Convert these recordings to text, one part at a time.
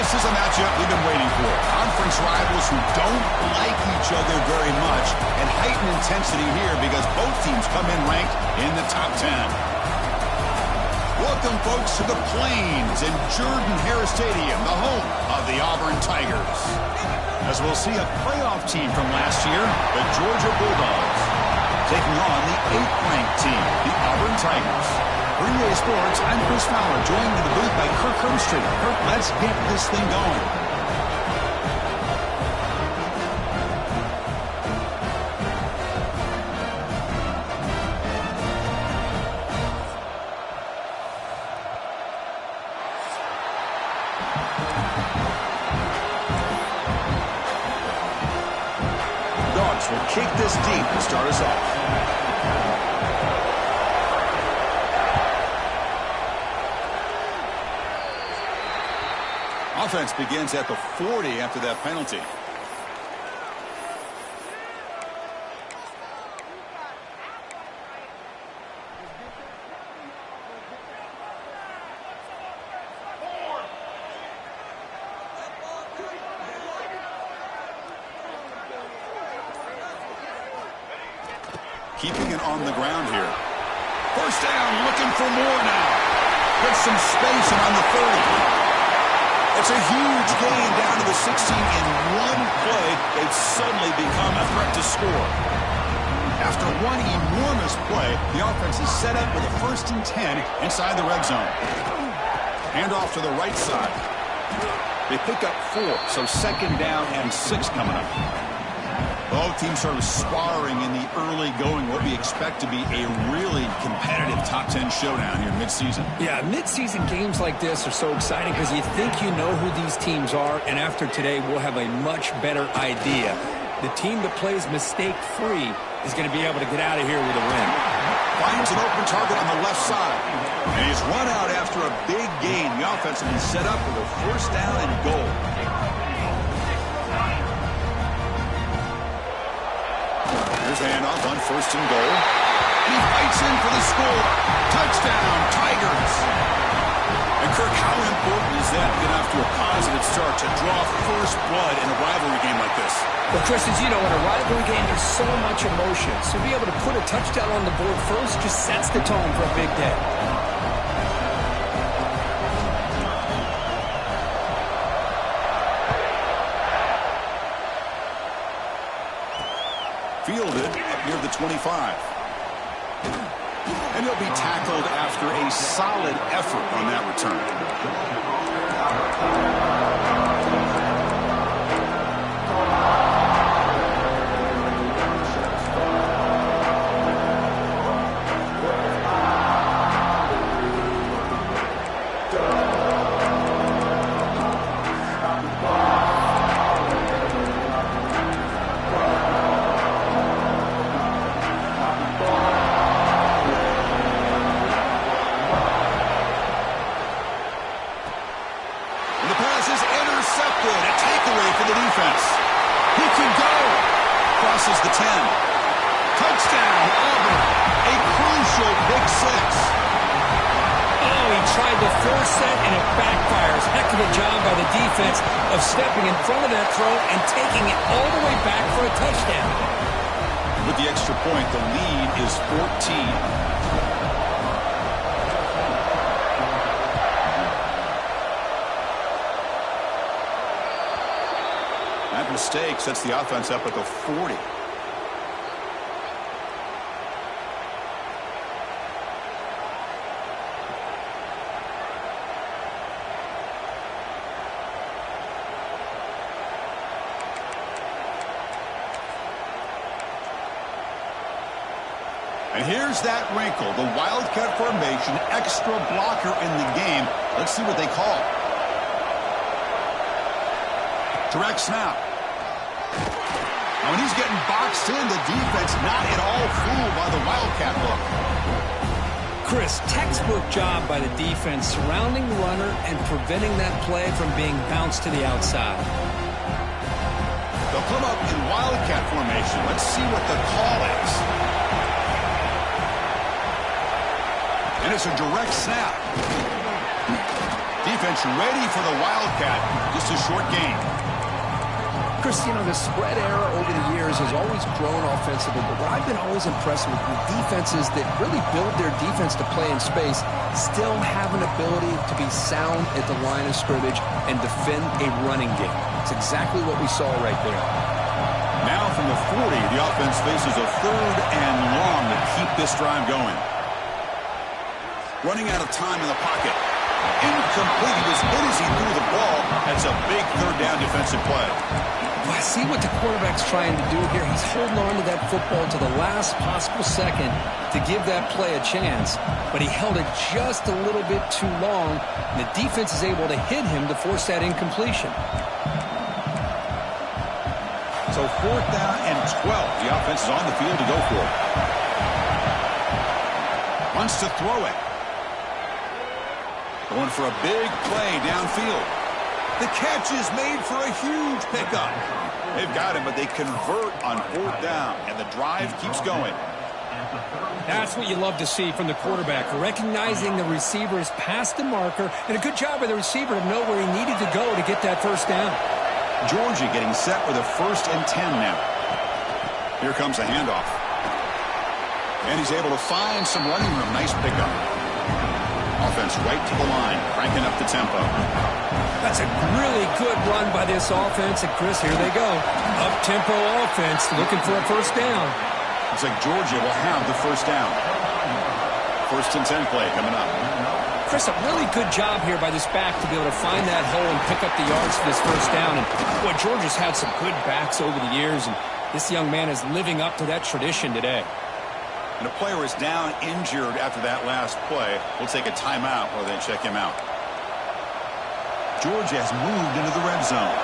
This is a matchup we've been waiting for. Conference rivals who don't like each other very much, and heightened intensity here because both teams come in ranked in the top 10. Welcome, folks, to the Plains in Jordan-Hare Stadium, the home of the Auburn Tigers. As we'll see a playoff team from last year, the Georgia Bulldogs, taking on the 8th-ranked team, the Auburn Tigers. For EA Sports, I'm Chris Fowler, joined in the booth by Kirk Herbstreit. Kirk, let's get this thing going. Dawgs will kick this deep to start us off. Offense begins at the 40 after that penalty. Keeping it on the ground here. First down, looking for more now. Put some space around the 30. It's a huge gain down to the 16 in one play. They've suddenly become a threat to score. After one enormous play, the offense is set up with a 1st and 10 inside the red zone. Hand off to the right side. They pick up 4, so 2nd down and 6 coming up. Both teams sort of sparring in the early going, what we expect to be a really competitive top 10 showdown here mid-season. Yeah, mid-season games like this are so exciting because you think you know who these teams are, and after today we'll have a much better idea. The team that plays mistake-free is going to be able to get out of here with a win. Finds an open target on the left side. And he's run out after a big gain. The offense has been set up with a 1st down and goal. Here's the handoff on 1st and goal. And he fights in for the score. Touchdown, Tigers. And Kirk, how important is that to get off to a positive start to draw first blood in a rivalry game like this? Well, Chris, as you know, in a rivalry game, there's so much emotion. So to be able to put a touchdown on the board first just sets the tone for a big day. Fielded up near the 25. And he'll be tackled after a solid effort on that return. Crosses the 10. Touchdown, Auburn. A crucial pick 6. Oh, he tried to force that, and it backfires. Heck of a job by the defense of stepping in front of that throw and taking it all the way back for a touchdown. With the extra point, the lead is 14. That mistake sets the offense up at the 40. And here's that wrinkle, the Wildcat formation, extra blocker in the game. Let's see what they call. Direct snap. Now, when he's getting boxed in, the defense not at all fooled by the Wildcat look. Chris, textbook job by the defense surrounding the runner and preventing that play from being bounced to the outside. They'll come up in Wildcat formation. Let's see what the call is. And it's a direct snap. defense ready for the Wildcat. Just a short gain. Chris, you know, the spread era over the years has always grown offensively, but what I've been always impressed with defenses that really build their defense to play in space still have an ability to be sound at the line of scrimmage and defend a running game. It's exactly what we saw right there. Now from the 40, the offense faces a 3rd and long to keep this drive going. Running out of time in the pocket. Incomplete. He was hit as he threw the ball. That's a big 3rd down defensive play. Well, I see what the quarterback's trying to do here. He's holding on to that football to the last possible second to give that play a chance. But he held it just a little bit too long, and the defense is able to hit him to force that incompletion. So 4th down and 12. The offense is on the field to go for it. Wants to throw it. Going for a big play downfield. The catch is made for a huge pickup. They've got him, but they convert on 4th down, and the drive keeps going. That's what you love to see from the quarterback, recognizing the receiver is past the marker, and a good job by the receiver to know where he needed to go to get that 1st down. Georgia getting set with a 1st and 10 now. Here comes a handoff. And he's able to find some running room. Nice pickup. Offense right to the line, cranking up the tempo. That's a really good run by this offense. And, Chris, here they go. Up-tempo offense looking for a 1st down. Looks like Georgia will have the 1st down. 1st and 10 play coming up. Chris, a really good job here by this back to be able to find that hole and pick up the yards for this 1st down. And, boy, Georgia's had some good backs over the years, and this young man is living up to that tradition today. And a player is down injured after that last play. We'll take a timeout or then check him out. Georgia has moved into the red zone.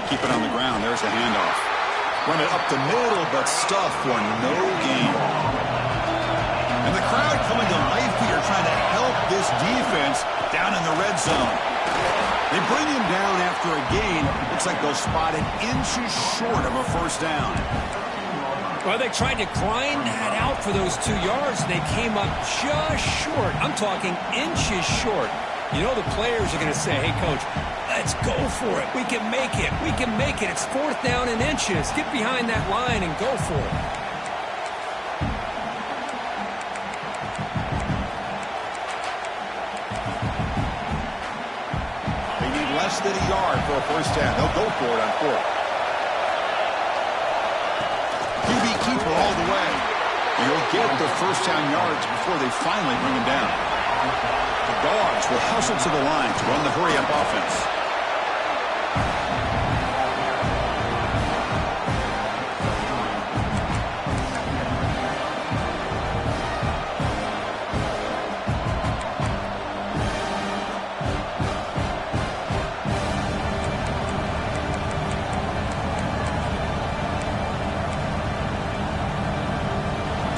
Keep it on the ground. There's the handoff. Run it up the middle, but stuff for no gain. And the crowd coming to life here, trying to help this defense down in the red zone. They bring him down after a gain. Looks like they'll spot it inches short of a 1st down. Well, they tried to grind that out for those 2 yards. They came up just short. I'm talking inches short. You know the players are going to say, hey, Coach, let's go for it. We can make it. We can make it. It's 4th down and inches. Get behind that line and go for it. They need less than a yard for a 1st down. They'll go for it on 4th. QB keeper all the way. And he'll get the 1st down yards before they finally bring him down. The Dawgs will hustle to the line to run the hurry-up offense.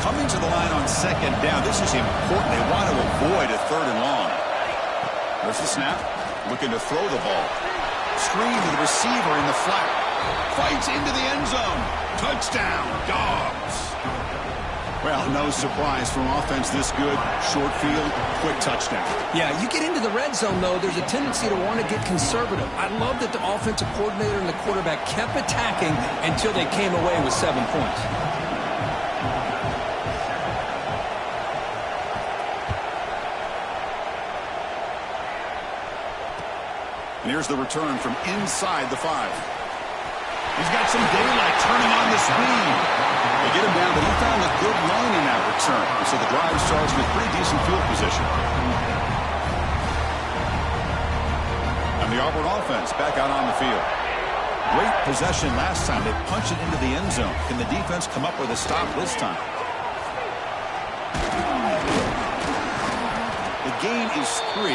Coming to the line on 2nd down. This is important. They want to avoid a 3rd and long. There's the snap. Looking to throw the ball. Screen to the receiver in the flat. Fights into the end zone. Touchdown, Dawgs. Well, no surprise from offense this good. Short field, quick touchdown. Yeah, you get into the red zone, though, there's a tendency to want to get conservative. I love that the offensive coordinator and the quarterback kept attacking until they came away with 7 points. And here's the return from inside the 5. He's got some daylight turning on the speed. They get him down, but he found a good line in that return. And so the drive starts with pretty decent field position. And the Auburn offense back out on the field. Great possession last time. They punched it into the end zone. Can the defense come up with a stop this time? The gain is 3.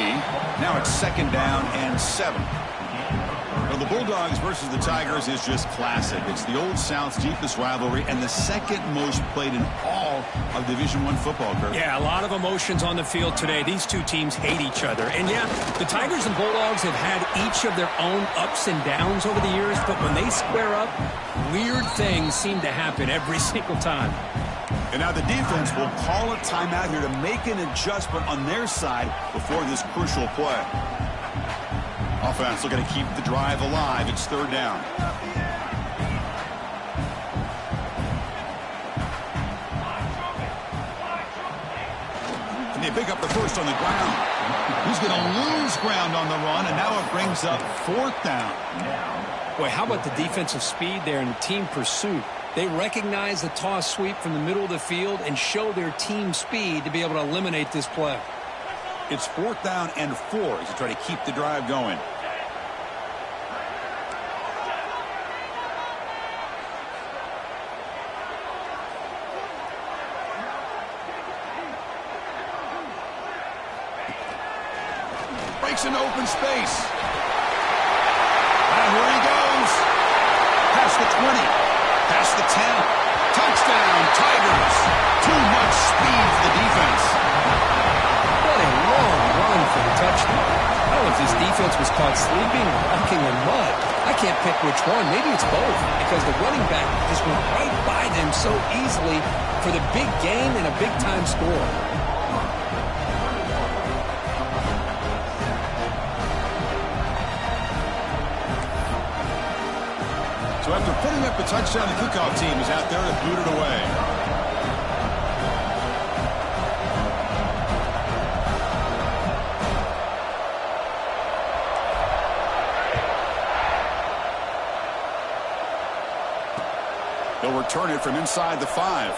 Now it's 2nd down and 7. Well, the Bulldogs versus the Tigers is just classic. It's the Old South's deepest rivalry and the 2nd most played in all of Division I football. Kurt. Yeah, a lot of emotions on the field today. These two teams hate each other. And, yeah, the Tigers and Bulldogs have had each of their own ups and downs over the years, but when they square up, weird things seem to happen every single time. And now the defense will call a timeout here to make an adjustment on their side before this crucial play. Offense looking to keep the drive alive. It's third down. And they pick up the first on the ground. He's going to lose ground on the run, and now it brings up fourth down. Boy, how about the defensive speed there and the team pursuit? They recognize the toss sweep from the middle of the field and show their team speed to be able to eliminate this play. It's fourth down and 4 as you try to keep the drive going. Breaks into open space. And here he goes. Past the 20. Past the 10. Touchdown, Tigers. Too much speed for the defense. What a long run for the touchdown. I don't know if this defense was caught sleeping or walking in mud. I can't pick which one. Maybe it's both, because the running back just went right by them so easily for the big gain and a big-time score. So after putting up the touchdown, the kickoff team is out there to boot it away. They'll return it from inside the 5.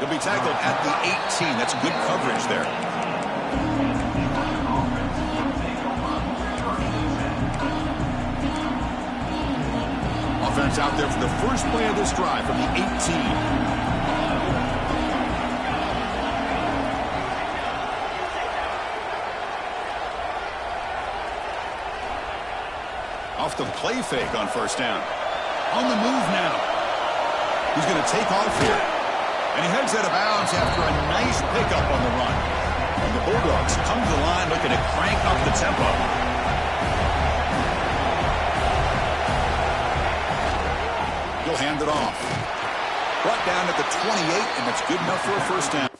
He'll be tackled at the 18. That's good coverage there. Offense out there for the first play of this drive from the 18. Off the play fake on first down. On the move now. He's going to take off here. And he heads out of bounds after a nice pickup on the run. And the Bulldogs come to the line looking to crank up the tempo. He'll hand it off. Brought down at the 28, and that's good enough for a first down.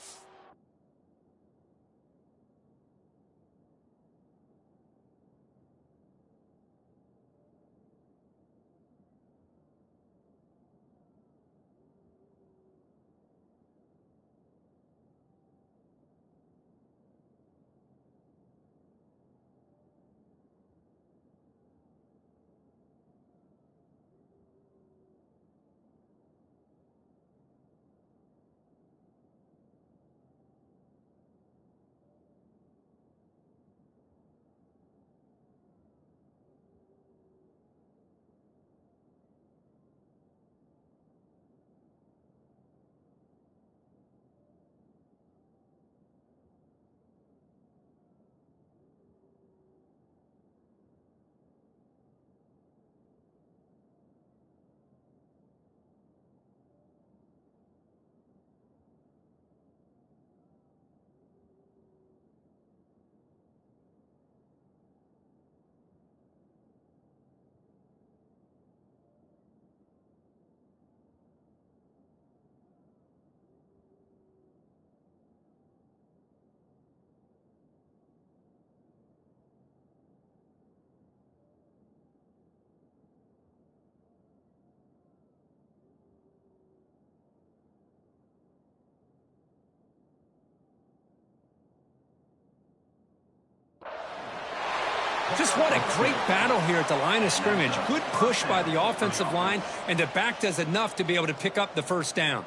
Just what a great battle here at the line of scrimmage. Good push by the offensive line, and the back does enough to be able to pick up the first down.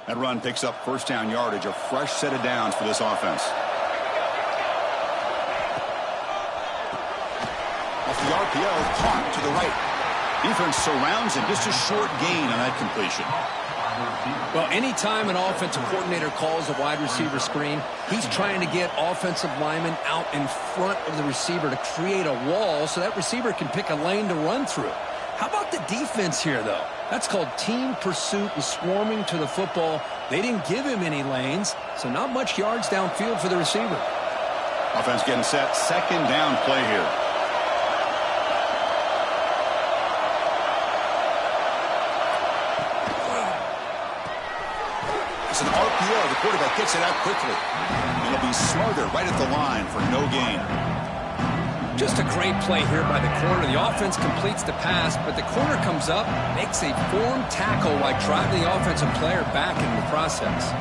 That run picks up first down yardage, a fresh set of downs for this offense. Off the RPO, caught to the right. Defense surrounds him, just a short gain on that completion. Well, anytime an offensive coordinator calls a wide receiver screen, he's trying to get offensive linemen out in front of the receiver to create a wall so that receiver can pick a lane to run through. How about the defense here, though? That's called team pursuit and swarming to the football They didn't give him any lanes, so not much yards downfield for the receiver. Offense getting set. Second down play here. It's an RPO. The quarterback gets it out quickly. And he'll be smothered right at the line for no gain. Just a great play here by the corner. The offense completes the pass, but the corner comes up, makes a formed tackle while driving the offensive player back in the process.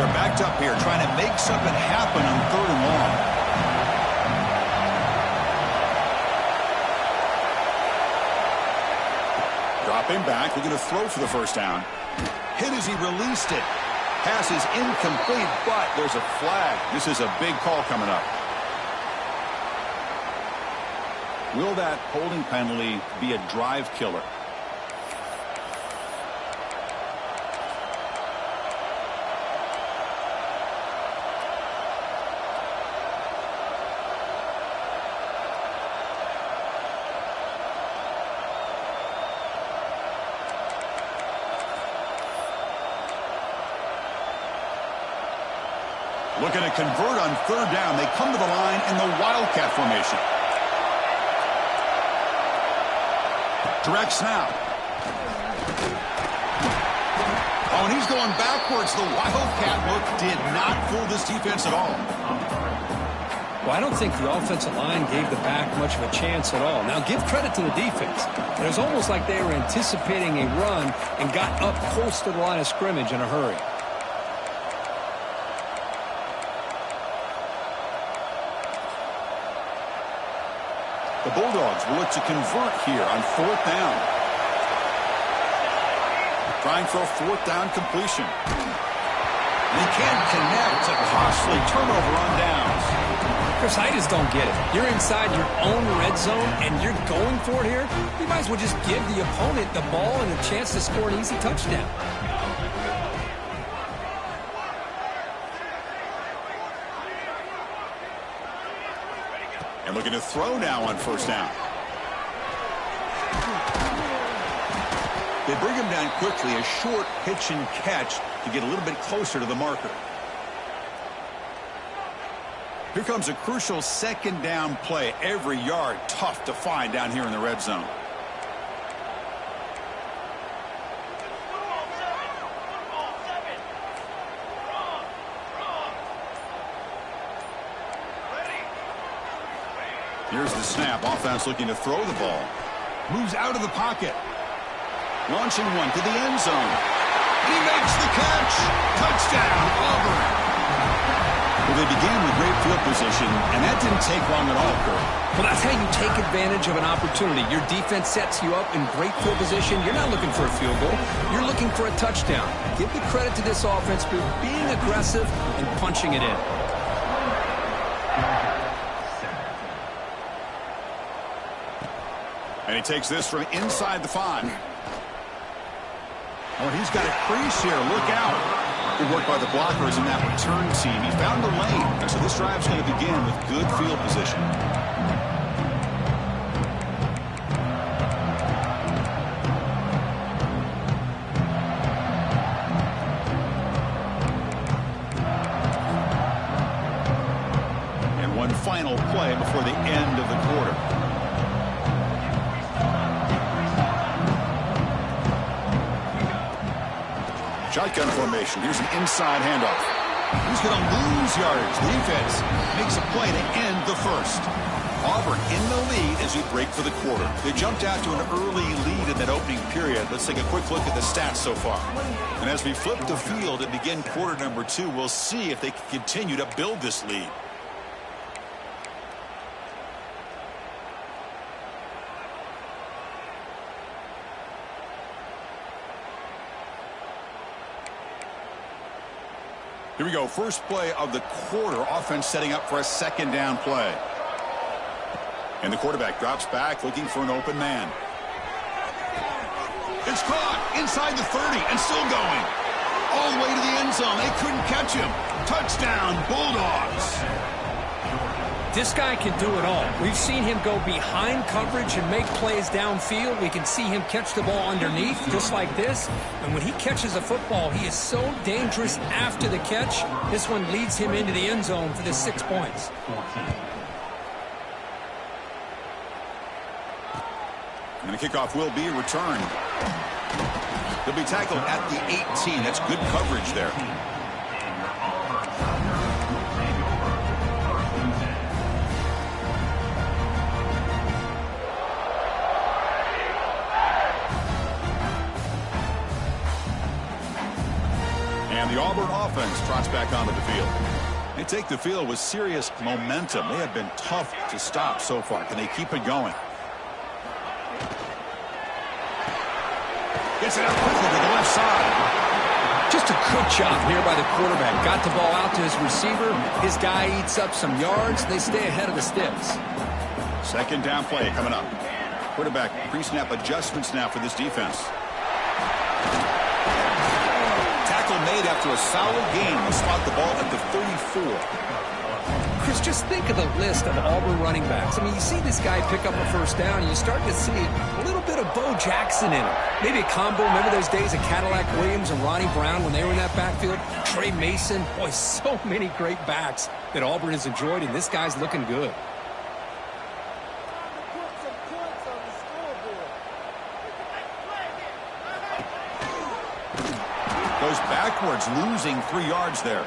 They're backed up here trying to make something happen on 3rd and long. Dropping back, looking to throw for the first down. Hit as he released it. Pass is incomplete, but there's a flag. This is a big call coming up. Will that holding penalty be a drive killer? Looking to convert on 3rd down. They come to the line in the Wildcat formation. Direct snap. Oh, and he's going backwards. The Wildcat look did not fool this defense at all. Well, I don't think the offensive line gave the back much of a chance at all. Now, give credit to the defense. It was almost like they were anticipating a run and got up close to the line of scrimmage in a hurry. The Bulldogs will look to convert here on 4th down. Trying for a 4th down completion. They can't connect. A costly turnover on downs. Chris, I just don't get it. You're inside your own red zone and you're going for it here? You might as well just give the opponent the ball and a chance to score an easy touchdown. And looking to throw now on 1st down. They bring him down quickly, a short pitch and catch to get a little bit closer to the marker. Here comes a crucial 2nd down play. Every yard tough to find down here in the red zone. Here's the snap. Offense looking to throw the ball. Moves out of the pocket. Launching one to the end zone. And he makes the catch. Touchdown, Auburn. Well, they began with great field position, and that didn't take long at all, Kurt. Well, that's how you take advantage of an opportunity. Your defense sets you up in great field position. You're not looking for a field goal. You're looking for a touchdown. Give the credit to this offense for being aggressive and punching it in. And he takes this from inside the 5. Oh, he's got a crease here. Look out. Good work by the blockers in that return team. He found the lane. So this drive's going to begin with good field position. And one final play before the end of the quarter. Shotgun formation. Here's an inside handoff. He's going to lose yards. The defense makes a play to end the 1st. Auburn in the lead as we break for the quarter. They jumped out to an early lead in that opening period. Let's take a quick look at the stats so far. And as we flip the field and begin quarter number 2, we'll see if they can continue to build this lead. Here we go. First play of the quarter. Offense setting up for a 2nd down play. And the quarterback drops back looking for an open man. It's caught inside the 30 and still going. All the way to the end zone. They couldn't catch him. Touchdown, Bulldogs. This guy can do it all. We've seen him go behind coverage and make plays downfield. We can see him catch the ball underneath, just like this. And when he catches a football, he is so dangerous after the catch. This one leads him into the end zone for the 6 points. And the kickoff will be returned. He'll be tackled at the 18. That's good coverage there. And the Auburn offense trots back onto the field. They take the field with serious momentum. They have been tough to stop so far. Can they keep it going? Gets it out quickly to the left side. Just a good job here by the quarterback. Got the ball out to his receiver. His guy eats up some yards. They stay ahead of the sticks. Second down play coming up. Quarterback pre-snap adjustments now for this defense. Tackle made after a solid gain. They spot the ball at the 34. Chris, just think of the list of Auburn running backs. I mean, you see this guy pick up a first down, and you start to see a little bit of Bo Jackson in him. Maybe a combo. Remember those days of Cadillac Williams and Ronnie Brown when they were in that backfield? Trey Mason. Boy, so many great backs that Auburn has enjoyed, and this guy's looking good. Goes backwards, losing 3 yards there.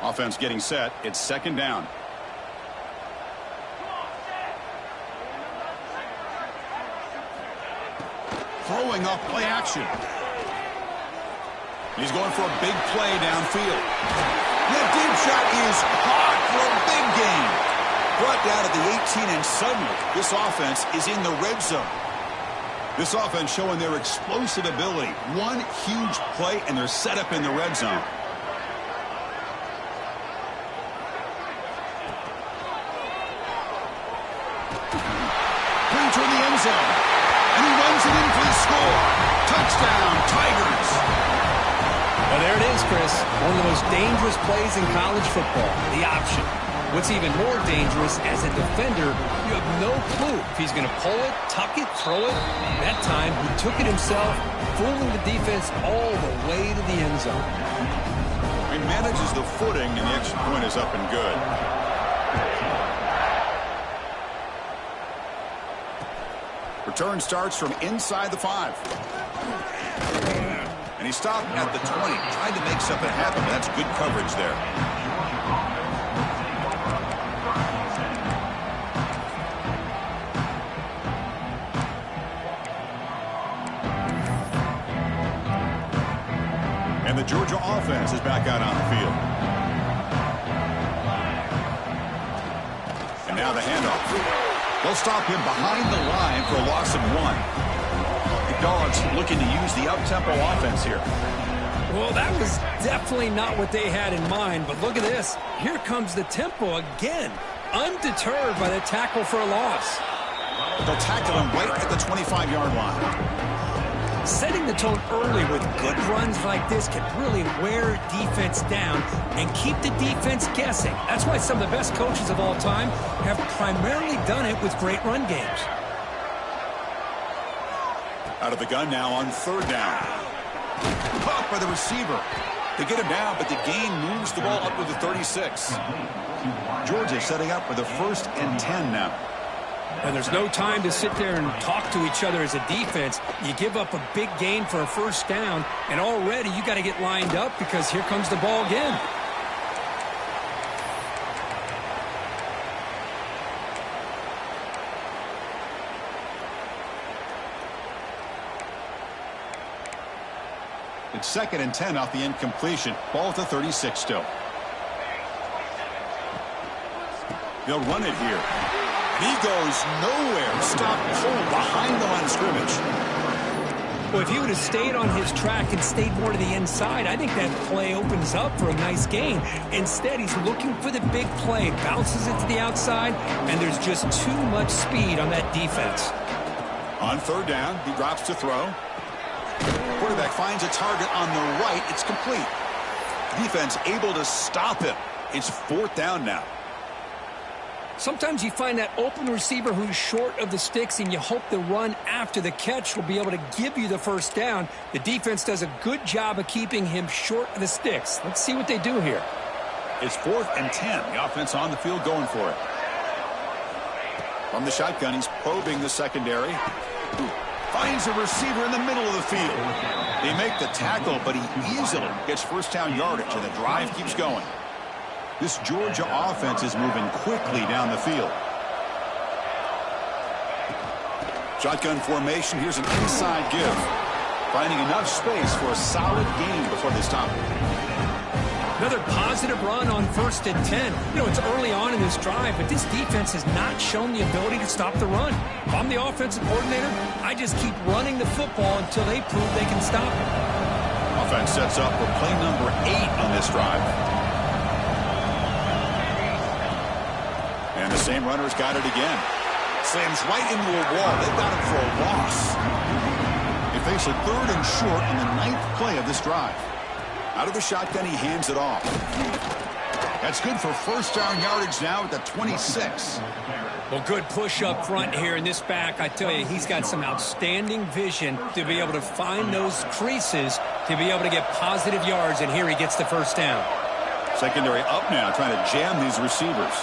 Offense getting set. It's second down. Throwing off play action. He's going for a big play downfield. The deep shot is caught for a big gain. Brought down at the 18, and suddenly this offense is in the red zone. This offense showing their explosive ability. One huge play, and they're set up in the red zone. To the end zone, and he runs it in for the score. Touchdown, Tigers. Well, there it is, Chris. One of the most dangerous plays in college football, the option. What's even more dangerous, as a defender, you have no clue if he's going to pull it, tuck it, throw it. That time, he took it himself, fooling the defense all the way to the end zone. He manages the footing, and the extra point is up and good. Return starts from inside the 5. And he stopped at the 20, trying to make something happen, but that's good coverage there. And the Georgia offense is back out on the field. And now the handoff. They'll stop him behind the line for a loss of 1. The Dawgs looking to use the up-tempo offense here. Well, that was definitely not what they had in mind, but look at this. Here comes the tempo again, undeterred by the tackle for a loss. They'll tackle him right at the 25-yard line. Setting the tone early with good runs like this can really wear defense down and keep the defense guessing. That's why some of the best coaches of all time have primarily done it with great run games. Out of the gun now on third down. Caught by the receiver. They get him down, but the gain moves the ball up to the 36. Georgia setting up for the 1st and 10 now. And there's no time to sit there and talk to each other as a defense. You give up a big gain for a first down, and already you got to get lined up because here comes the ball again. It's 2nd and 10 off the incompletion. Ball at the 36 still. They'll run it here. He goes nowhere. Stop cold behind the line of scrimmage. Well, if he would have stayed on his track and stayed more to the inside, I think that play opens up for a nice gain. Instead, he's looking for the big play, bounces it to the outside, and there's just too much speed on that defense. On third down, he drops to throw. Quarterback finds a target on the right. It's complete. Defense able to stop him. It's fourth down now. Sometimes you find that open receiver who's short of the sticks, and you hope the run after the catch will be able to give you the first down. The defense does a good job of keeping him short of the sticks. Let's see what they do here. It's 4th and 10. The offense on the field going for it. From the shotgun, he's probing the secondary. Finds a receiver in the middle of the field. They make the tackle, but he easily gets first down yardage, and the drive keeps going. This Georgia offense is moving quickly down the field. Shotgun formation. Here's an inside give. Finding enough space for a solid gain before they stop it. Another positive run on 1st and 10. You know, it's early on in this drive, but this defense has not shown the ability to stop the run. If I'm the offensive coordinator, I just keep running the football until they prove they can stop it. Offense sets up for play number 8 on this drive. And the same runner's got it again. Slams right into a wall. They've got him for a loss. They face a 3rd and short in the 9th play of this drive. Out of the shotgun, he hands it off. That's good for first down yardage now at the 26. Well, good push up front here in this back. I tell you, he's got some outstanding vision to be able to find those creases to be able to get positive yards, and here he gets the first down. Secondary up now, trying to jam these receivers.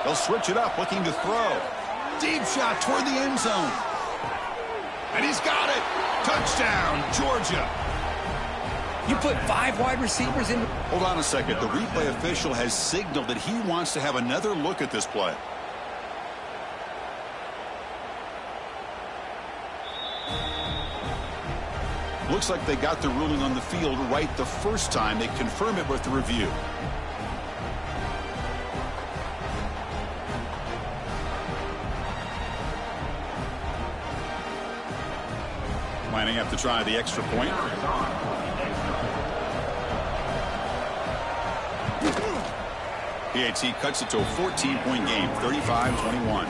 They'll switch it up, looking to throw. Deep shot toward the end zone. And he's got it. Touchdown, Georgia. You put 5 wide receivers in. Hold on a second. The replay official has signaled that he wants to have another look at this play. Looks like they got the ruling on the field right the first time. They confirm it with the review. Lining up to try the extra point. PAT cuts it to a 14-point game, 35-21.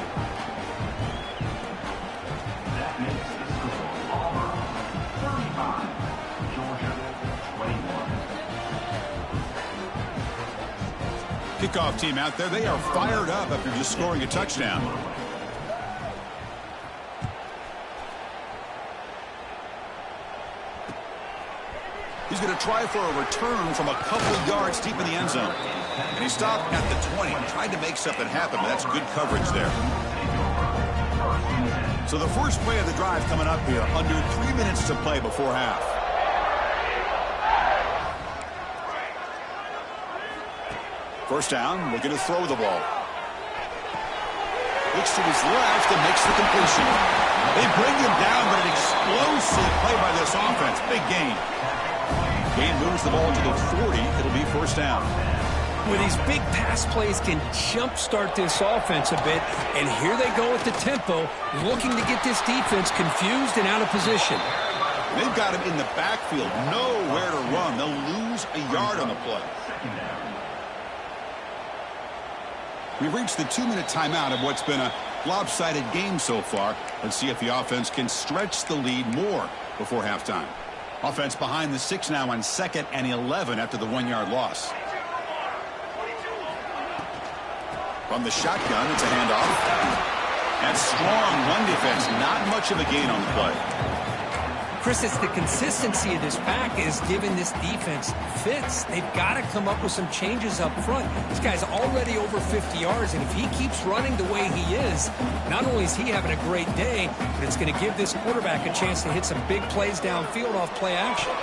Kickoff team out there. They are fired up after just scoring a touchdown. He's going to try for a return from a couple of yards deep in the end zone. And he stopped at the 20. Tried to make something happen, but that's good coverage there. So the first play of the drive coming up here. Under 3 minutes to play before half. First down, looking to throw the ball. Looks to his left and makes the completion. They bring him down, but an explosive play by this offense. Big gain. Gain moves the ball to the 40. It'll be first down. Well, these big pass plays can jumpstart this offense a bit, and here they go with the tempo, looking to get this defense confused and out of position. They've got him in the backfield, nowhere to run. They'll lose a yard on the play. We've reached the 2-minute timeout of what's been a lopsided game so far. Let's see if the offense can stretch the lead more before halftime. Offense behind the 6 now on 2nd and 11 after the 1-yard loss. From the shotgun, it's a handoff. And strong run defense. Not much of a gain on the play. Chris, it's the consistency of this pack is giving this defense fits. They've got to come up with some changes up front. This guy's already over 50 yards, and if he keeps running the way he is, not only is he having a great day, but it's going to give this quarterback a chance to hit some big plays downfield off play action.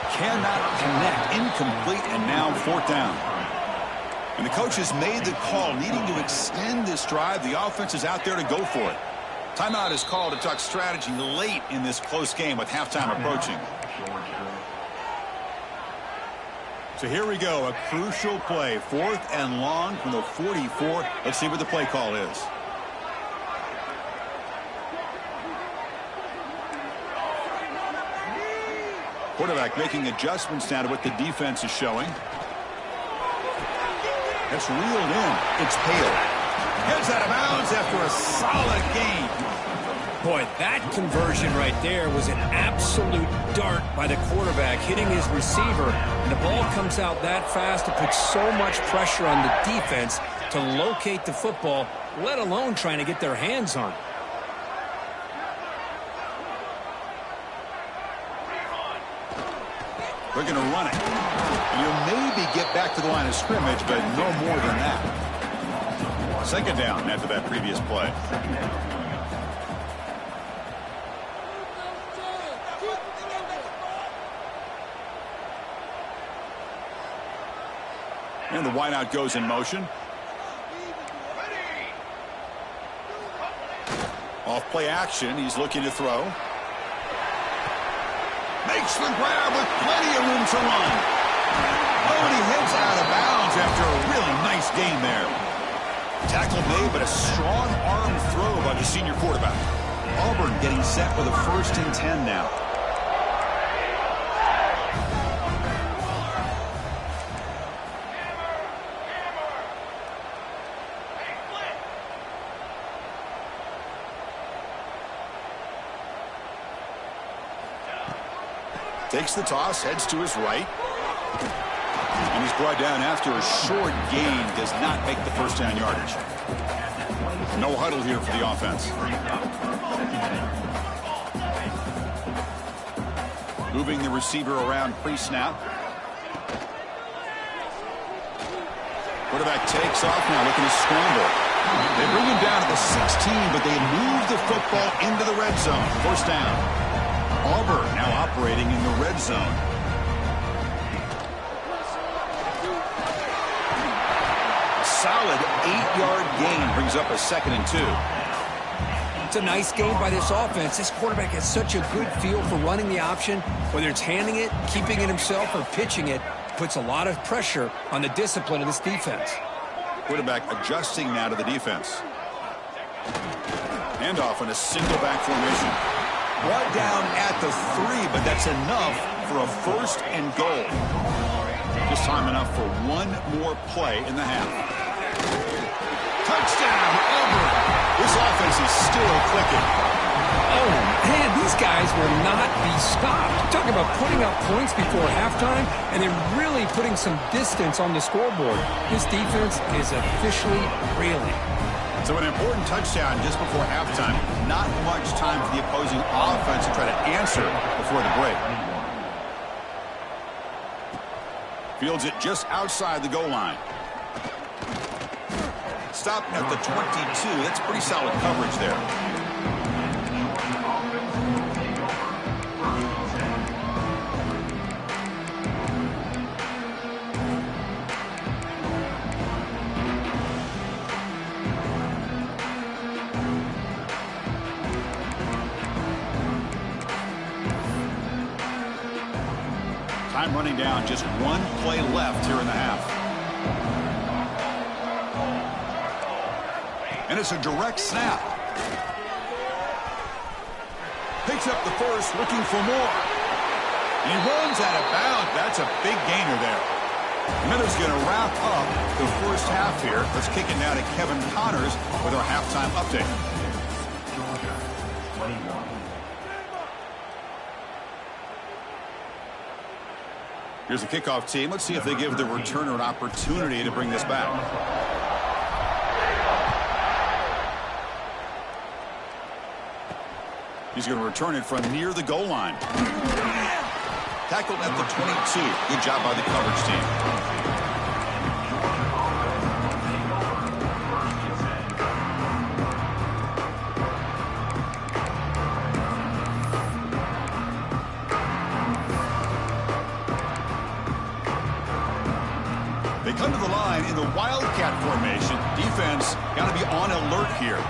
Cannot connect. Incomplete, and now 4th down. And the coach has made the call, needing to extend this drive. The offense is out there to go for it. Timeout is called to talk strategy late in this close game with halftime approaching. So here we go, a crucial play. 4th and long from the 44. Let's see what the play call is. Quarterback making adjustments now to what the defense is showing. That's reeled in. It's Hale. Heads out of bounds after a solid gain. Boy, that conversion right there was an absolute dart by the quarterback, hitting his receiver. And the ball comes out that fast. It puts so much pressure on the defense to locate the football, let alone trying to get their hands on it. They're going to run it. You'll maybe get back to the line of scrimmage, but no more than that. Second down after that previous play. And the wideout goes in motion. Off play action. He's looking to throw. Makes the grab with plenty of room to run. Oh, and he heads out of bounds after a really nice gain there. Tackle made, but a strong arm throw by the senior quarterback. Auburn getting set for the 1st and 10 now. Takes the toss, heads to his right. And he's brought down after a short gain. Does not make the first down yardage. No huddle here for the offense. Moving the receiver around pre-snap. Quarterback takes off now, looking to scramble. They bring him down to the 16, but they move the football into the red zone. First down. Auburn now operating in the red zone. A solid 8-yard gain brings up a 2nd and 2. It's a nice game by this offense. This quarterback has such a good feel for running the option. Whether it's handing it, keeping it himself, or pitching it, puts a lot of pressure on the discipline of this defense. Quarterback adjusting now to the defense. Handoff in a single back formation. Brought down at the 3, but that's enough for a 1st and goal. Just time enough for one more play in the half. Touchdown, Auburn. This offense is still clicking. Oh, man, these guys will not be stopped. Talking about putting up points before halftime and then really putting some distance on the scoreboard. This defense is officially reeling. So an important touchdown just before halftime. Not much time for the opposing offense to try to answer before the break. Fields it just outside the goal line. Stop at the 22. That's pretty solid coverage there. Time running down, just one play left here in the half. And it's a direct snap. Picks up the first, looking for more. He runs out of bounds. That's a big gainer there. Miller's going to wrap up the first half here. Let's kick it now to Kevin Connors with our halftime update. Here's the kickoff team. Let's see if they give the returner an opportunity to bring this back. He's going to return it from near the goal line. Tackled at the 22. Good job by the coverage team. They come to the line in the Wildcat formation. Defense got to be on alert here.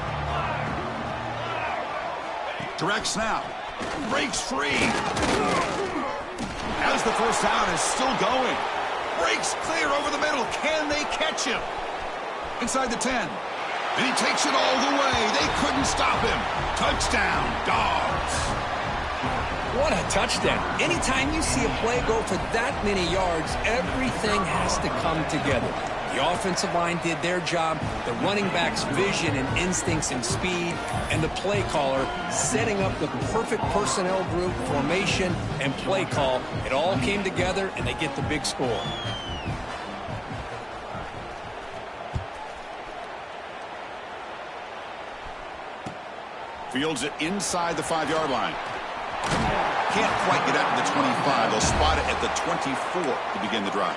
Direct snap. Breaks free. As the first down is still going. Breaks clear over the middle. Can they catch him? Inside the 10. And he takes it all the way. They couldn't stop him. Touchdown, Dawgs. What a touchdown. Anytime you see a play go for that many yards, everything has to come together. The offensive line did their job, the running back's vision and instincts and speed, and the play caller setting up the perfect personnel group, formation, and play call. It all came together, and they get the big score. Fields it inside the 5-yard line. Can't quite get out to the 25. They'll spot it at the 24 to begin the drive.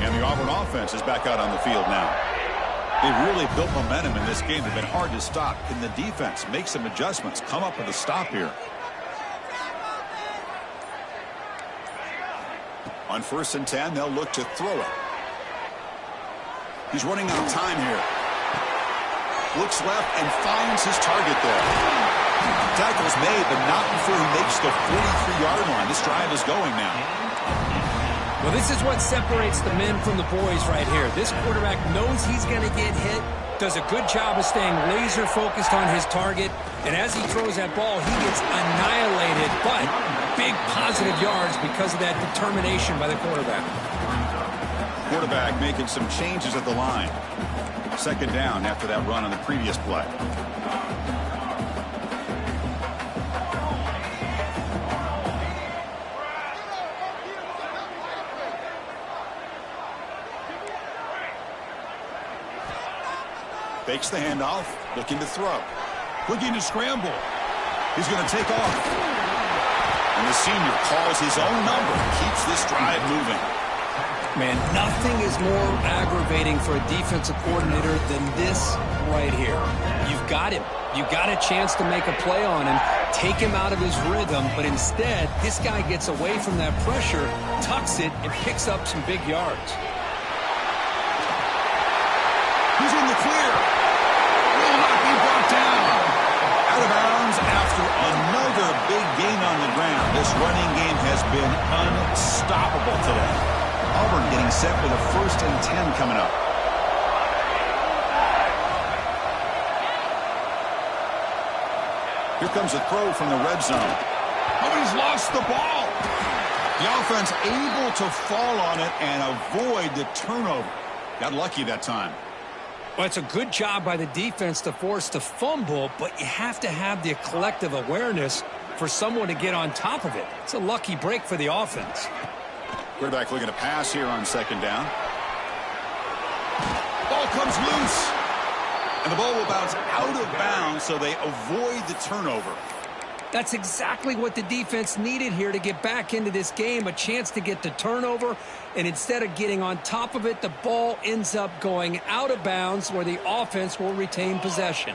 And the Auburn offense is back out on the field now. They've really built momentum in this game. They've been hard to stop. Can the defense make some adjustments, come up with a stop here? On 1st and 10, they'll look to throw it. He's running out of time here. Looks left and finds his target there. Tackle's made, but not before he makes the 43-yard line. This drive is going now. Well, this is what separates the men from the boys right here. This quarterback knows he's going to get hit, does a good job of staying laser-focused on his target, and as he throws that ball, he gets annihilated, but big positive yards because of that determination by the quarterback. Quarterback making some changes at the line. 2nd down after that run on the previous play. Fakes the handoff, looking to throw. Looking to scramble. He's going to take off. And the senior calls his own number. Keeps this drive moving. Man, nothing is more aggravating for a defensive coordinator than this right here. You've got him. You've got a chance to make a play on him, take him out of his rhythm, but instead, this guy gets away from that pressure, tucks it, and picks up some big yards. He's in the clear. Will not be brought down. Out of bounds after another big gain on the ground. This running game has been unstoppable today. Auburn getting set with a 1st and 10 coming up. Here comes a throw from the red zone. Oh, he's lost the ball. The offense able to fall on it and avoid the turnover. Got lucky that time. Well, it's a good job by the defense to force the fumble, but you have to have the collective awareness for someone to get on top of it. It's a lucky break for the offense. Quarterback looking to pass here on 2nd down. Ball comes loose. And the ball will bounce out of bounds, so they avoid the turnover. That's exactly what the defense needed here to get back into this game, a chance to get the turnover. And instead of getting on top of it, the ball ends up going out of bounds where the offense will retain possession.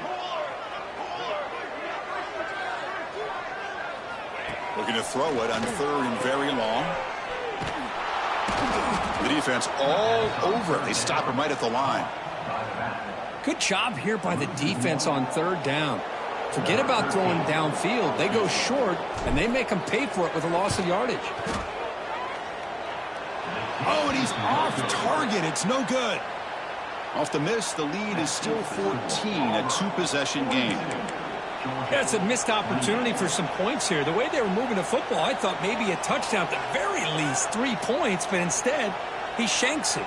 Looking to throw it on 3rd and very long. The defense all over it. They stop him right at the line. Good job here by the defense on 3rd down. Forget about throwing downfield. They go short, and they make them pay for it with a loss of yardage. Oh, and he's off target. It's no good. Off the miss, the lead is still 14, a 2-possession game. Yeah, it's a missed opportunity for some points here. The way they were moving the football, I thought maybe a touchdown, at the very least 3 points, but instead, he shanks it.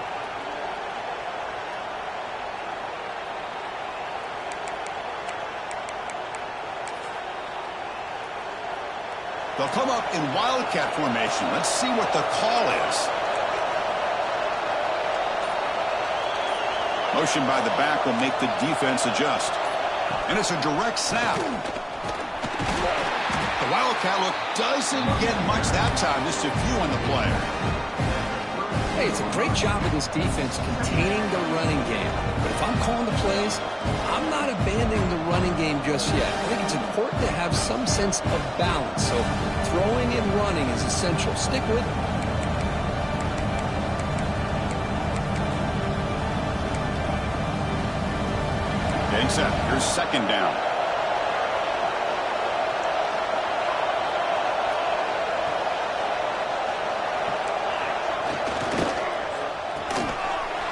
They'll come up in wildcat formation. Let's see what the call is. Motion by the back will make the defense adjust. And it's a direct snap. The wildcat look doesn't get much that time. Just a few on the play. Hey, it's a great job of this defense containing the running game. But if I'm calling the plays, I'm not abandoning the running game just yet. I think it's important to have some sense of balance. So throwing and running is essential. Stick with it. Getting set. Here's 2nd down.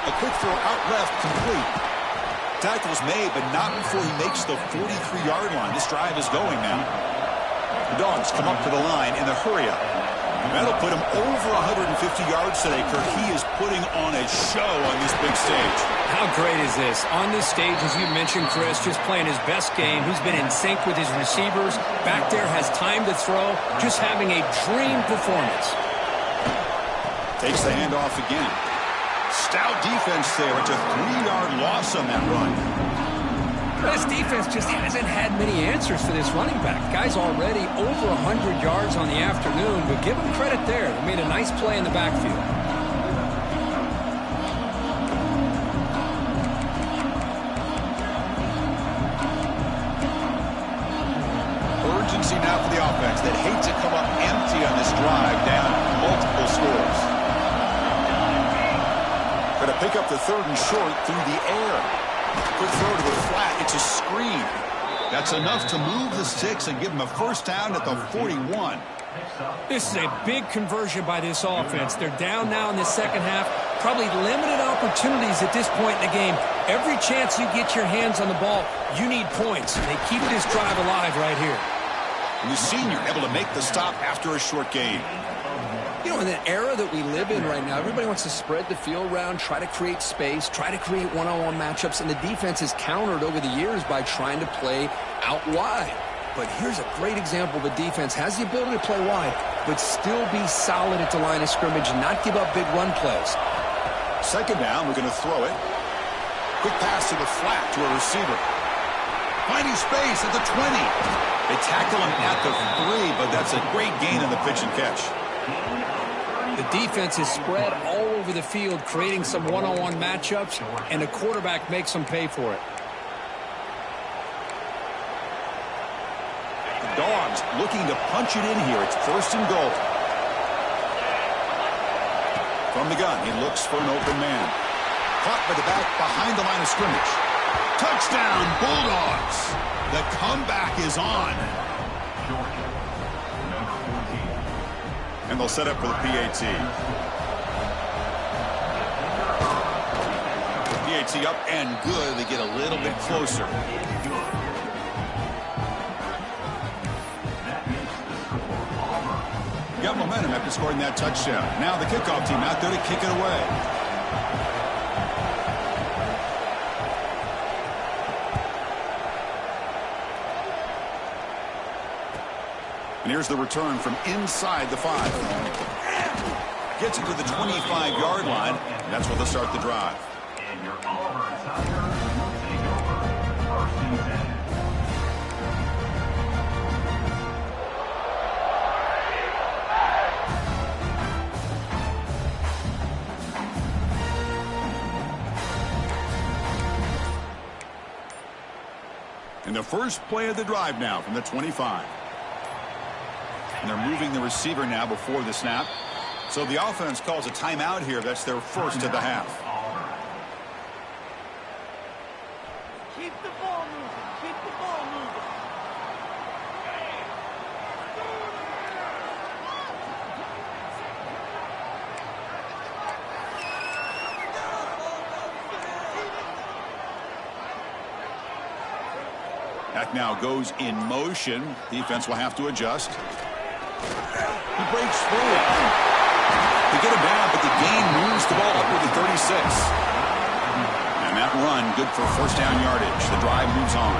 A quick throw out left, complete. Tackle's made, but not before he makes the 43-yard line. This drive is going now. The Dogs come up to the line in the hurry-up. That'll put him over 150 yards today, Kurt. He is putting on a show on this big stage. How great is this? On this stage, as you mentioned, Chris, just playing his best game. He's been in sync with his receivers. Back there, has time to throw. Just having a dream performance. Takes the handoff again. Stout defense there. It's a 3-yard loss on that run. This defense just hasn't had many answers for this running back. Guy's already over 100 yards on the afternoon, but give him credit there. They made a nice play in the backfield. Urgency now for the offense that hate to come up empty on this drive, down multiple scores. Going to pick up the 3rd and short through the air. Quick throw to the flat. It's a screen. That's enough to move the sticks and give them a first down at the 41. This is a big conversion by this offense. They're down now in the second half. Probably limited opportunities at this point in the game. Every chance you get your hands on the ball, you need points. They keep this drive alive right here. And the senior able to make the stop after a short gain. You know, in the era that we live in right now, everybody wants to spread the field around, try to create space, try to create one-on-one matchups, and the defense is countered over the years by trying to play out wide. But here's a great example. The defense has the ability to play wide, but still be solid at the line of scrimmage and not give up big run plays. Second down, we're going to throw it. Quick pass to the flat to a receiver. Finding space at the 20. They tackle him at the 3, but that's a great gain in the pitch and catch. The defense is spread all over the field, creating some one-on-one matchups, and the quarterback makes them pay for it. The Dogs looking to punch it in here. It's 1st and goal. From the gun, he looks for an open man. Caught by the back behind the line of scrimmage. Touchdown, Bulldogs. The comeback is on. And they'll set up for the PAT. PAT up and good. They get a little bit closer. Got momentum after scoring that touchdown. Now the kickoff team out there to kick it away. And here's the return from inside the 5. Gets it to the 25-yard line. And that's where they'll start the drive. And your Auburn Tigers will take over first and 10. And the first play of the drive now from the 25. And they're moving the receiver now before the snap. So the offense calls a timeout here. That's their first of the half. Keep the ball moving. Keep the ball moving. That now goes in motion. Defense will have to adjust. He breaks through. They get him down, but the gain moves the ball up to the 36. And that run, good for first down yardage. The drive moves on.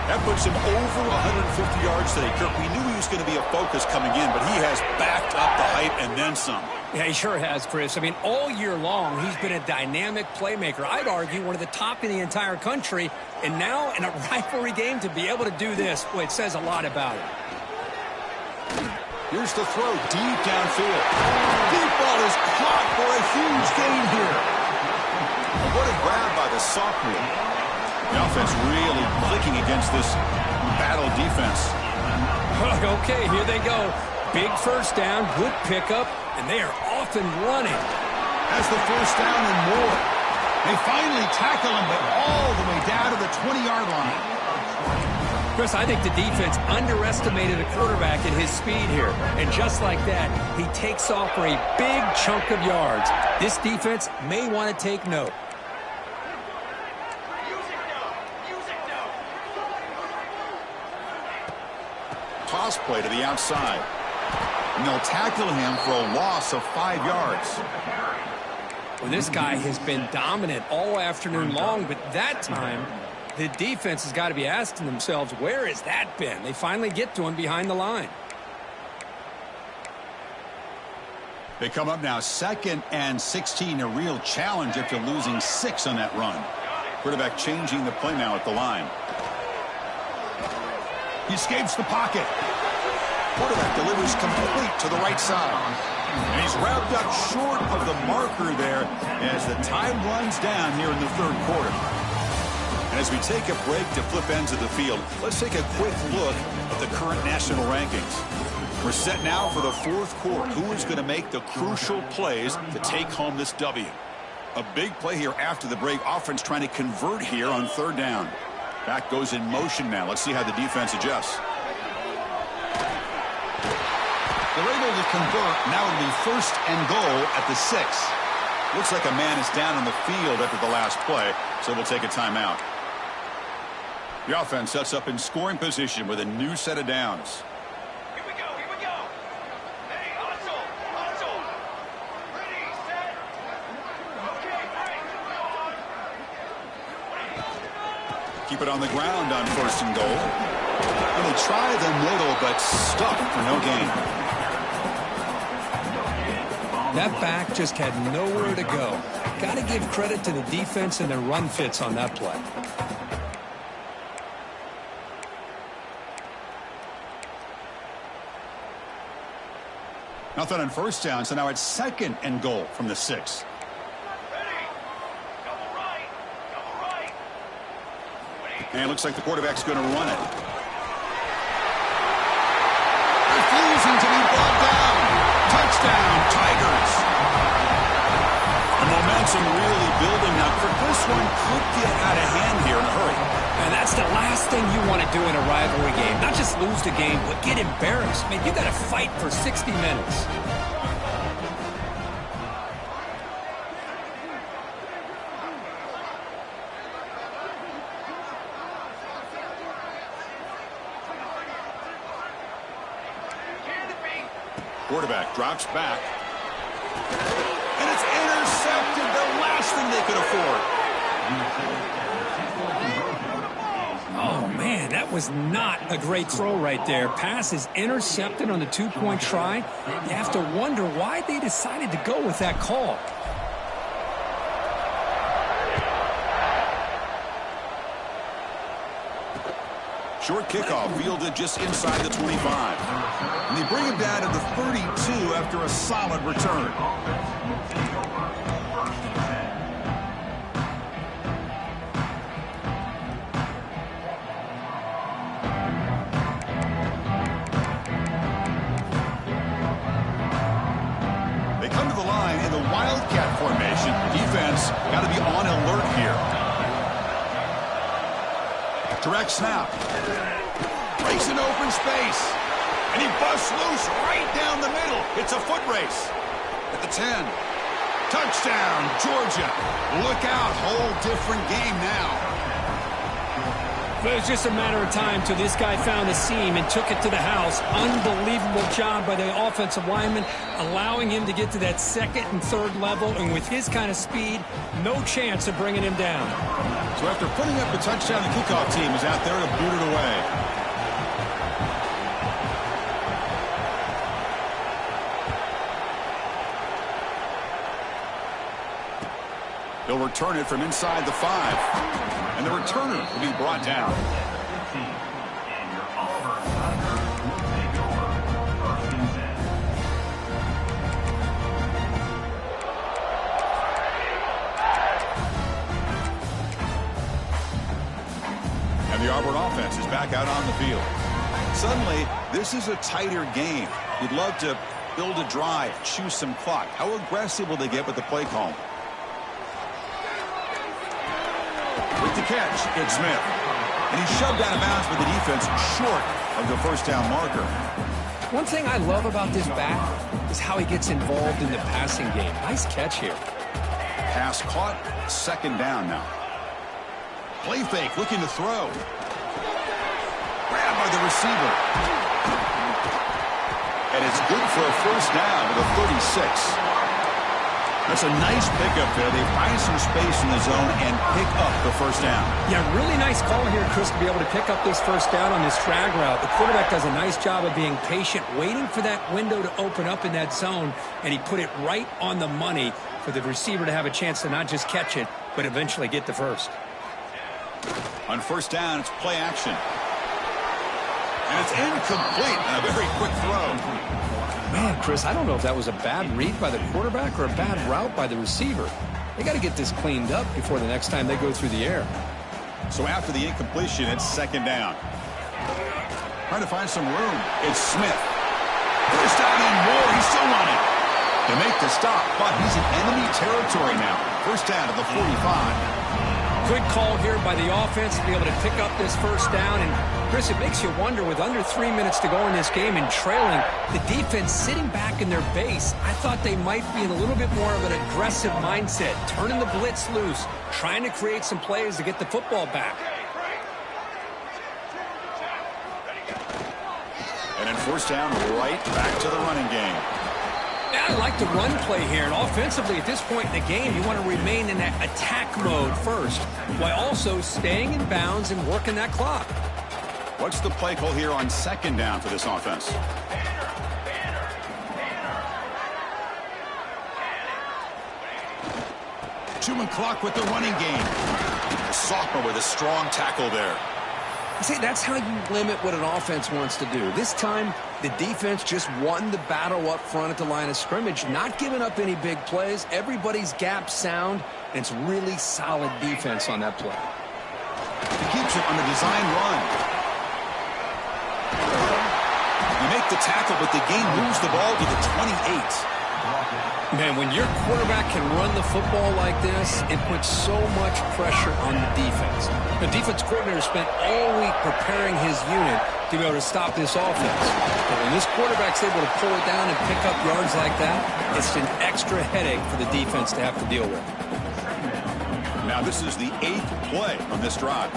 That puts him over 150 yards today. Kirk, we knew he was going to be a focus coming in, but he has backed up the hype and then some. Yeah, he sure has, Chris. I mean, all year long, he's been a dynamic playmaker. I'd argue one of the top in the entire country. And now, in a rivalry game, to be able to do this, well, it says a lot about him. Here's the throw deep downfield. Deep ball is caught for a huge gain here. What a grab by the sophomore. The offense really clicking against this battle defense. Okay, here they go. Big first down, good pickup, and they are off and running. Has the first down and more. They finally tackle him, but all the way down to the 20-yard line. Chris, I think the defense underestimated the quarterback at his speed here. And just like that, he takes off for a big chunk of yards. This defense may want to take note. toss play to the outside. And they'll tackle him for a loss of 5 yards. Well, this guy has been dominant all afternoon long, but that time the defense has got to be asking themselves, where has that been? They finally get to him behind the line. They come up now 2nd and 16, a real challenge after losing 6 on that run. Quarterback changing the play now at the line. He escapes the pocket. Quarterback delivers complete to the right side. And he's wrapped up short of the marker there as the time runs down here in the 3rd quarter. And as we take a break to flip ends of the field, let's take a quick look at the current national rankings. We're set now for the 4th quarter. Who is going to make the crucial plays to take home this W? A big play here after the break. Offense trying to convert here on 3rd down. Back goes in motion now. Let's see how the defense adjusts. They're able to convert. Now it'll be 1st and goal at the 6. Looks like a man is down on the field after the last play, so we'll take a timeout. The offense sets up in scoring position with a new set of downs. Here we go, here we go. Hey, hustle, hustle. Ready, set. Okay, great. Keep it on the ground on 1st and goal. And they try the middle, but stuck for no gain. That back just had nowhere to go. Got to give credit to the defense and their run fits on that play. Nothing on 1st down, so now it's 2nd and goal from the 6. Ready. Double right. Double right. And it looks like the quarterback's going to run it. Refusing to be brought down. Touchdown, Tigers. The momentum really building now. This one could get out of hand here in a hurry. And that's the last thing you want to do in a rivalry game. Not just lose the game, but get embarrassed. I mean, you got to fight for 60 minutes. Quarterback drops back. And it's intercepted. The last thing they could afford. Oh, man, that was not a great throw right there. Pass is intercepted on the 2-point try. You have to wonder why they decided to go with that call. Short kickoff fielded just inside the 25. And they bring him down to the 32 after a solid return. They come to the line in the Wildcat formation. Defense got to be on alert here. Direct snap. Breaks into open space. And he busts loose right down the middle. It's a foot race. At the 10. Touchdown, Georgia. Look out. Whole different game now. But it was just a matter of time till this guy found a seam and took it to the house. Unbelievable job by the offensive lineman, allowing him to get to that 2nd and 3rd level. And with his kind of speed, no chance of bringing him down. So after putting up the touchdown, the kickoff team is out there to boot it away. They'll return it from inside the 5. And the returner will be brought down. And the Auburn offense is back out on the field. Suddenly, this is a tighter game. You'd love to build a drive, choose some clock. How aggressive will they get with the play call? With the catch, it's Smith. And he's shoved out of bounds by the defense short of the 1st down marker. One thing I love about this back is how he gets involved in the passing game. Nice catch here. Pass caught, 2nd down now. Play fake, looking to throw. Grabbed by the receiver. And it's good for a first down with a 36. That's a nice pickup there. They find some space in the zone and pick up the first down. Yeah, really nice call here, Chris, to be able to pick up this first down on this drag route. The quarterback does a nice job of being patient, waiting for that window to open up in that zone, and he put it right on the money for the receiver to have a chance to not just catch it, but eventually get the first. On first down, it's play action. And it's incomplete. A very quick throw. Man, Chris, I don't know if that was a bad read by the quarterback or a bad route by the receiver. They got to get this cleaned up before the next time they go through the air. So after the incompletion, it's second down. Trying to find some room. It's Smith. First down and more. He's still running. They make the stop, but he's in enemy territory now. First down at the 45. Good call here by the offense to be able to pick up this first down. And, Chris, it makes you wonder, with under 3 minutes to go in this game and trailing, the defense sitting back in their base, I thought they might be in a little bit more of an aggressive mindset, turning the blitz loose, trying to create some plays to get the football back. And then first down, right back to the running game. Yeah, I like the run play here. And offensively, at this point in the game, you want to remain in that attack mode first, while also staying in bounds and working that clock. What's the play call here on second down for this offense? Two-man clock with the running game. The sophomore with a strong tackle there. See, that's how you limit what an offense wants to do. This time, the defense just won the battle up front at the line of scrimmage, not giving up any big plays. Everybody's gap sound, and it's really solid defense on that play. He keeps it on the design run. You make the tackle, but the game moves the ball to the 28. Man, when your quarterback can run the football like this, it puts so much pressure on the defense. The defense coordinator spent all week preparing his unit to be able to stop this offense. But when this quarterback's able to pull it down and pick up yards like that, it's an extra headache for the defense to have to deal with. Now this is the 8th play on this drive.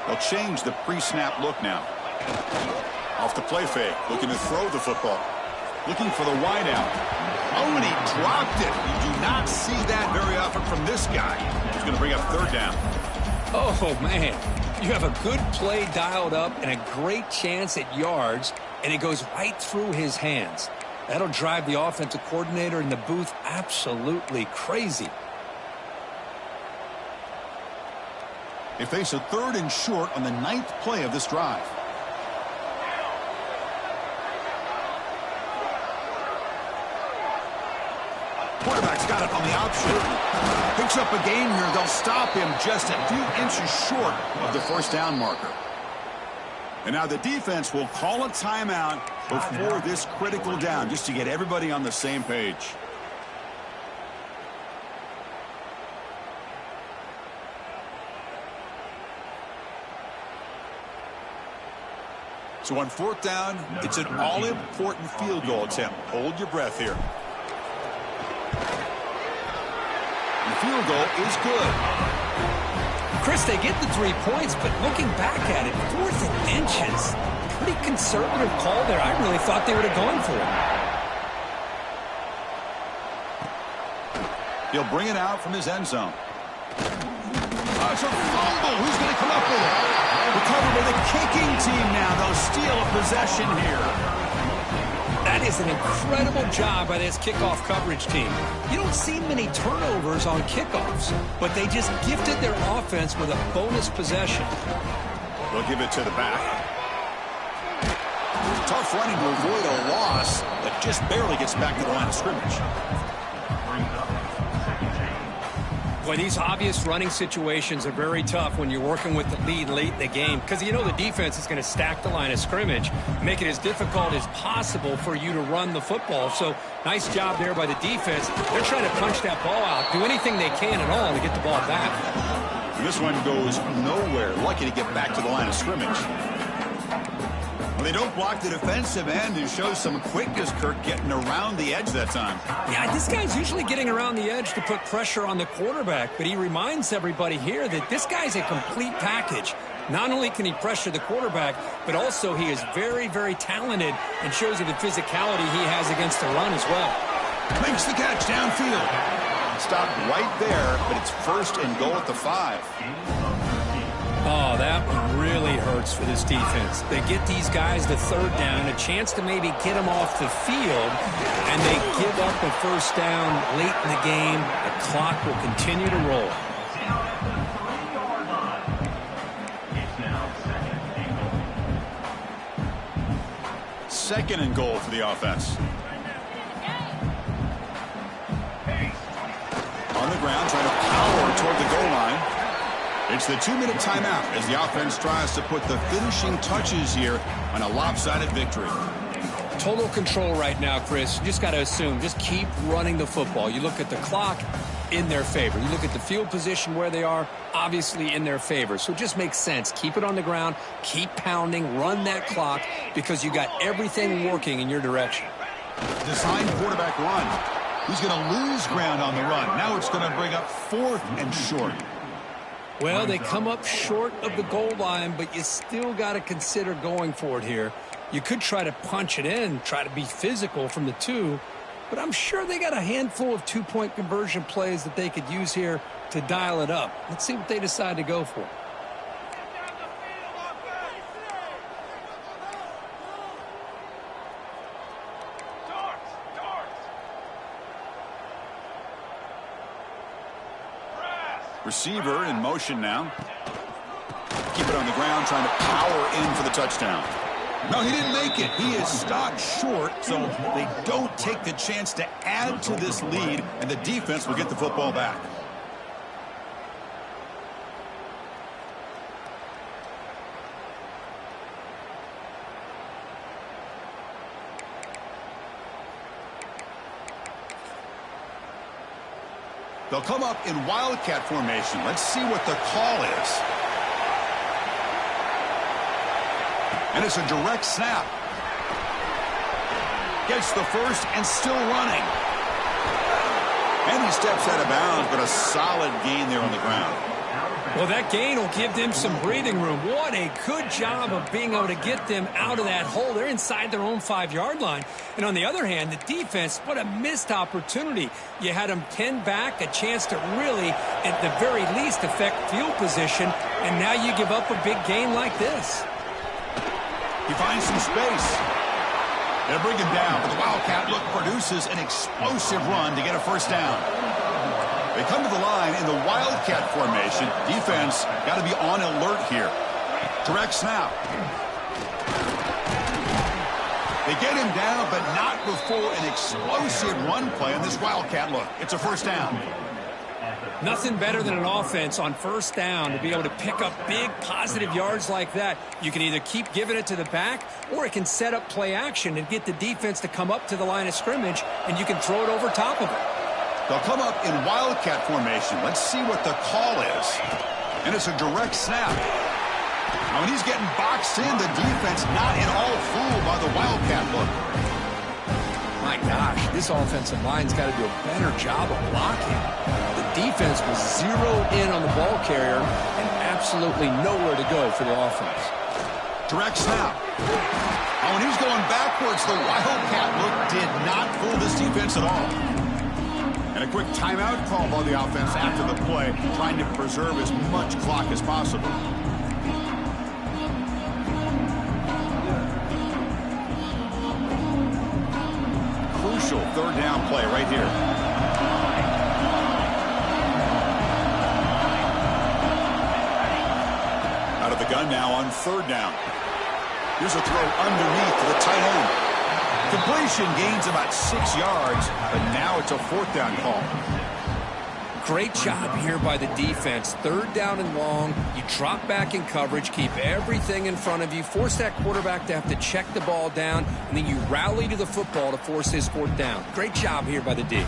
They'll change the pre-snap look now. Off the play fake, looking to throw the football. Looking for the wide out. Oh, and he dropped it. You do not see that very often from this guy. He's going to bring up third down. Oh, man. You have a good play dialed up and a great chance at yards, and it goes right through his hands. That'll drive the offensive coordinator in the booth absolutely crazy. They face a 3rd and short on the 9th play of this drive. Quarterback's got it on the option. Picks up a gain here. They'll stop him just a few inches short of the first down marker. And now the defense will call a timeout before this critical down, just to get everybody on the same page. So on 4th down, it's an all-important field goal attempt. Hold your breath here. The field goal is good. Chris, they get the 3 points, but looking back at it, 4th and inches. Pretty conservative call there. I really thought they would have gone for it. He'll bring it out from his end zone. It's a fumble. Who's going to come up with it? Recovered by the kicking team now. They'll steal a possession here. That is an incredible job by this kickoff coverage team. You don't see many turnovers on kickoffs, but they just gifted their offense with a bonus possession. They'll give it to the back. Tough running to avoid a loss, but just barely gets back to the line of scrimmage. Boy, these obvious running situations are very tough when you're working with the lead late in the game, because you know the defense is going to stack the line of scrimmage, make it as difficult as possible for you to run the football. So nice job there by the defense. They're trying to punch that ball out, do anything they can at all to get the ball back. And this one goes nowhere. Lucky to get back to the line of scrimmage. Well, they don't block the defensive end and show some quickness, Kirk, getting around the edge that time. Yeah, this guy's usually getting around the edge to put pressure on the quarterback, but he reminds everybody here that this guy's a complete package. Not only can he pressure the quarterback, but also he is very, very talented and shows you the physicality he has against the run as well. Makes the catch downfield. Stopped right there, but it's 1st and goal at the 5. Oh, that one really hurts for this defense. They get these guys to 3rd down, a chance to maybe get them off the field, and they give up a 1st down late in the game. The clock will continue to roll. Second and goal for the offense. On the ground, trying to power toward the goal line. It's the 2-minute timeout as the offense tries to put the finishing touches here on a lopsided victory. Total control right now, Chris. You just got to assume. Just keep running the football. You look at the clock, in their favor. You look at the field position where they are, obviously in their favor. So it just makes sense. Keep it on the ground. Keep pounding. Run that clock because you got everything working in your direction. Design quarterback run. He's going to lose ground on the run. Now it's going to bring up 4th and short. Well, they come up short of the goal line, but you still got to consider going for it here. You could try to punch it in, try to be physical from the 2, but I'm sure they got a handful of 2-point conversion plays that they could use here to dial it up. Let's see what they decide to go for. Receiver in motion now. Keep it on the ground, trying to power in for the touchdown. No, he didn't make it. He is stopped short, so they don't take the chance to add to this lead, and the defense will get the football back. They'll come up in Wildcat formation. Let's see what the call is. And it's a direct snap. Gets the first and still running. And he steps out of bounds, but a solid gain there on the ground. Well, that gain will give them some breathing room. What a good job of being able to get them out of that hole. They're inside their own 5-yard line. And on the other hand, the defense, what a missed opportunity. You had them pinned back, a chance to really, at the very least, affect field position. And now you give up a big gain like this. He finds some space. They'll bring him down, but the Wildcat look produces an explosive run to get a first down. They come to the line in the Wildcat formation. Defense got to be on alert here. Direct snap. They get him down, but not before an explosive run play on this Wildcat look. It's a first down. Nothing better than an offense on first down to be able to pick up big positive yards like that. You can either keep giving it to the back, or it can set up play action and get the defense to come up to the line of scrimmage, and you can throw it over top of it. They'll come up in Wildcat formation. Let's see what the call is. And it's a direct snap. Now, when he's getting boxed in, the defense not at all fooled by the Wildcat look. My gosh, this offensive line's got to do a better job of blocking. The defense was zeroed in on the ball carrier and absolutely nowhere to go for the offense. Direct snap. Now, when he's going backwards, the Wildcat look did not fool this defense at all. And a quick timeout call by the offense after the play, trying to preserve as much clock as possible. Crucial third down play right here. Out of the gun now on third down. Here's a throw underneath to the tight end. Completion gains about 6 yards, but now it's a fourth down call. Great job here by the defense. Third down and long. You drop back in coverage, keep everything in front of you, force that quarterback to have to check the ball down, and then you rally to the football to force his fourth down. Great job here by the D.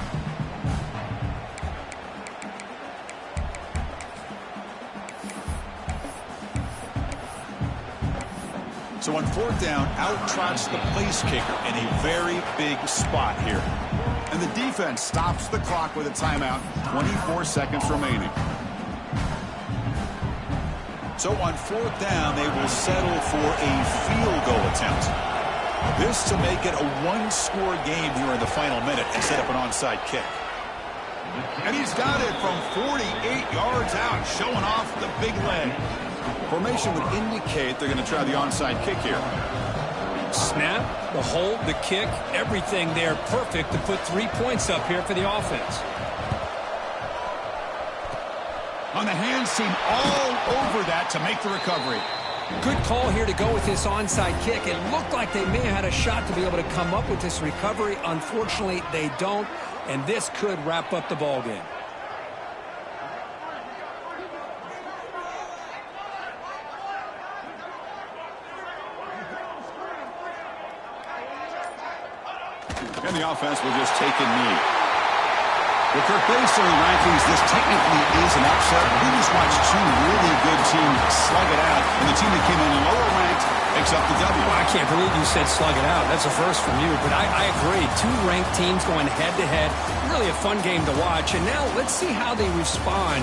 So on fourth down, out trots the place kicker in a very big spot here. And the defense stops the clock with a timeout, 24 seconds remaining. So on fourth down, they will settle for a field goal attempt. This to make it a one-score game here in the final minute and set up an onside kick. And he's got it from 48 yards out, showing off the big leg. Formation would indicate they're going to try the onside kick here. Snap, the hold, the kick, everything there perfect to put 3 points up here for the offense. On the hands team all over that to make the recovery. Good call here to go with this onside kick. It looked like they may have had a shot to be able to come up with this recovery. Unfortunately, they don't, and this could wrap up the ball game. And the offense will just take a knee. Well, Kirk, based on the rankings, this technically is an upset. We just watched two really good teams slug it out, and the team that came in lower ranked picks up the W. Well, I can't believe you said slug it out. That's a first from you, but I agree. Two ranked teams going head-to-head. Really a fun game to watch. And now let's see how they respond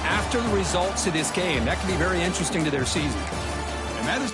after the results of this game. That could be very interesting to their season. And that is...